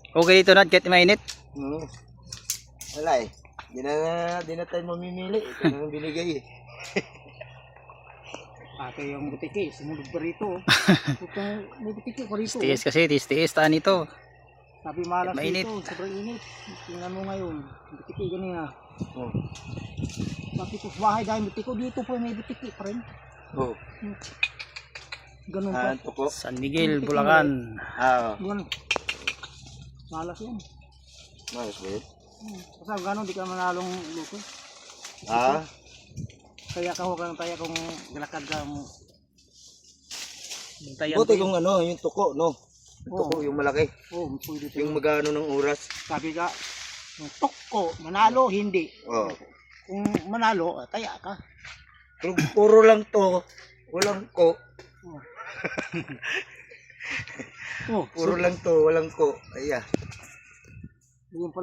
Okay dito na, kahit mainit. Wala eh. Di na tayo mamimili. Ito na ang binigay eh. Ate yung butiki, sumunod pa rito. May butiki pa rito. Tiis kasi, tiis taan ito. Sabi malas mainit. dito, sobrang init. Tingnan mo ngayon, butiki ganyan. Oh. Sabi ko, bahay dahil butiko, dito po may butiki pa rin. Oh. Ganun pa. Tuko. San Miguel, Bulacan. Ganun. Malas yan. Malas ba yun? Kasi gano'n, di ka manalong luto. Kaya ka huwag tayo kung galakad ka mo. Buti kung ano, yung tuko, no? Yung tuko, yung malaki. Oo, pwede ito. Yung magano ng oras. Sabi ka, yung tukko, manalo, hindi. Oh. Kung manalo, kaya ka. Kung puro lang to, walang ko. Oh, Puro lang to, walang ko. Ayan. yun pala.